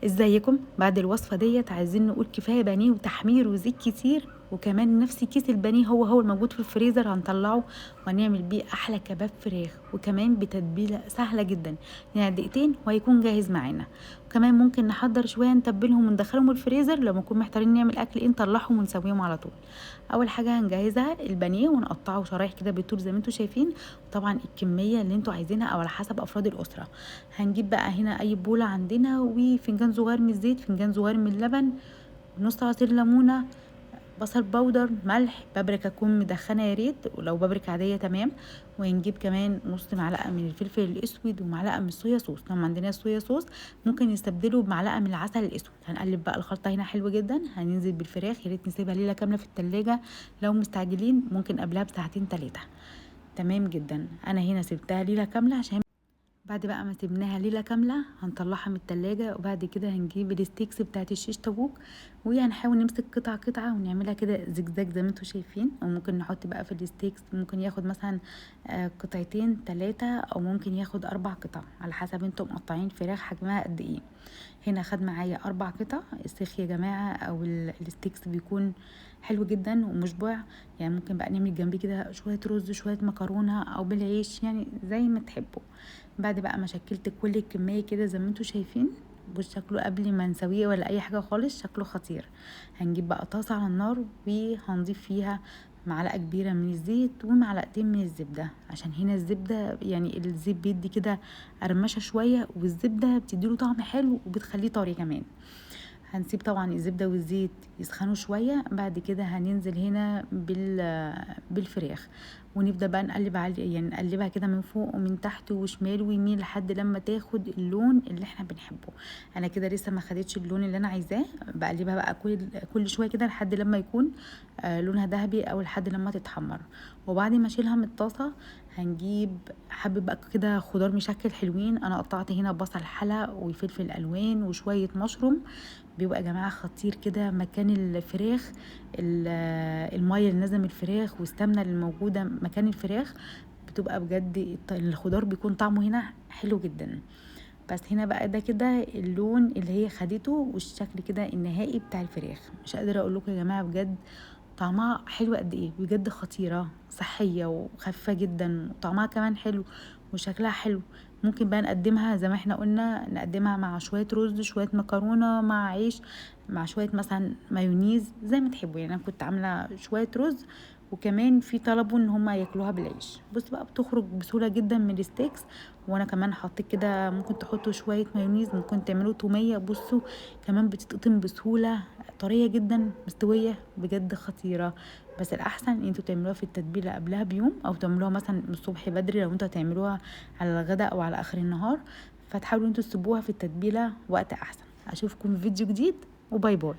ازيكم؟ بعد الوصفة ديت عايزين نقول كفاية بانيه وتحمير وزيت كتير، وكمان نفس كيس البانيه هو الموجود في الفريزر هنطلعه وهنعمل بيه احلى كباب فراخ، وكمان بتتبيلة سهلة جدا، يعني دقيقتين وهيكون جاهز معانا. وكمان ممكن نحضر شوية نتبلهم وندخلهم الفريزر لما نكون محتارين نعمل اكل ايه، نطلعهم ونسويهم على طول. اول حاجة هنجهزها البانيه ونقطعه شرايح كده بالطول زي ما انتوا شايفين، طبعا الكمية اللي انتوا عايزينها او على حسب افراد الاسرة. هنجيب بقى هنا اي بولة عندنا وفنجان صغير من الزيت، فنجان صغير من اللبن، نص عصير ليمونة، بصل بودر، ملح، بابريكا تكون مدخنه يا ريت، ولو بابريكا عاديه تمام. وهنجيب كمان نص معلقه من الفلفل الاسود ومعلقه من الصويا صوص، لو ما عندناش صويا صوص ممكن نستبدله بمعلقه من العسل الاسود. هنقلب بقى الخلطه هنا حلو جدا. هننزل بالفراخ، يا ريت نسيبها ليله كامله في التلاجة، لو مستعجلين ممكن قبلها بساعتين 3. تمام جدا، انا هنا سبتها ليله كامله. عشان بعد بقى ما سيبناها ليله كامله هنطلعها من التلاجة، وبعد كده هنجيب الستيكس بتاعت الشيش طاووق، وهنحاول نمسك قطعه قطعه ونعملها كده زجزاج زي ما انتوا شايفين. او ممكن نحط بقى في الستيكس، ممكن ياخد مثلا قطعتين 3، او ممكن ياخد 4 قطع على حسب انتوا مقطعين فراخ حجمها قد ايه. هنا خد معايا 4 قطع. السيخ يا جماعه او الستيكس بيكون حلو جدا ومشبع، يعني ممكن بقى نعمل جنبيه كده شويه رز، شويه مكرونه، او بالعيش، يعني زي ما تحبوا. بعد بقى ما شكلت كل الكميه كده زي ما انتوا شايفين، بص شكله قبل ما نسويه ولا اي حاجه خالص شكله خطير. هنجيب بقى طاسه على النار وهنضيف فيها معلقه كبيره من الزيت ومعلقتين من الزبده، عشان هنا الزبده يعني الزيت بيدي كده قرمشه شويه، والزبده بتديله طعم حلو وبتخليه طري كمان. هنسيب طبعا الزبدة والزيت يسخنوا شوية، بعد كده هننزل هنا بالفراخ، ونبدأ بقى نقلب على يعني نقلبها كده من فوق ومن تحت وشمال ويمين لحد لما تاخد اللون اللي احنا بنحبه. انا كده لسه ما خدتش اللون اللي انا عايزاه، بقلبها بقى كل شوية كده لحد لما يكون لونها ذهبي او لحد لما تتحمر. وبعد ما اشيلها من الطاسة هنجيب حبة بقى كده خضار مشكل حلوين. انا قطعت هنا بصل حلق وفلفل الوان وشوية مشروم، بيبقى يا جماعه خطير كده مكان الفراخ. الميه اللي نازله من الفراخ والسمنه اللي موجوده مكان الفراخ بتبقى بجد الخضار بيكون طعمه هنا حلو جدا. بس هنا بقى ده كده اللون اللي هي خدته والشكل كده النهائي بتاع الفراخ. مش قادره اقول لكم يا جماعه بجد طعمها حلو قد ايه، بجد خطيره، صحيه وخفيفه جدا، وطعمها كمان حلو وشكلها حلو. ممكن بقى نقدمها زي ما احنا قلنا، نقدمها مع شويه رز، شويه مكرونه، مع عيش، مع شويه مثلا مايونيز زي ما تحبوا. يعني انا كنت عامله شويه رز، وكمان في طلبوا ان هم ياكلوها بالعيش. بص بقى بتخرج بسهوله جدا من الستيكس. وانا كمان حطيت كده، ممكن تحطوا شويه مايونيز، ممكن تعملوا توميه. بصوا كمان بتتقطم بسهوله، طريه جدا، مستويه بجد خطيره. بس الاحسن ان انتوا تعملوها في التتبيله قبلها بيوم، او تعملوها مثلا من الصبح بدري لو انتوا هتعملوها على الغداء او على اخر النهار. فتحاولوا انتوا تسيبوها في التتبيله وقت احسن. اشوفكم في فيديو جديد، وباي باي.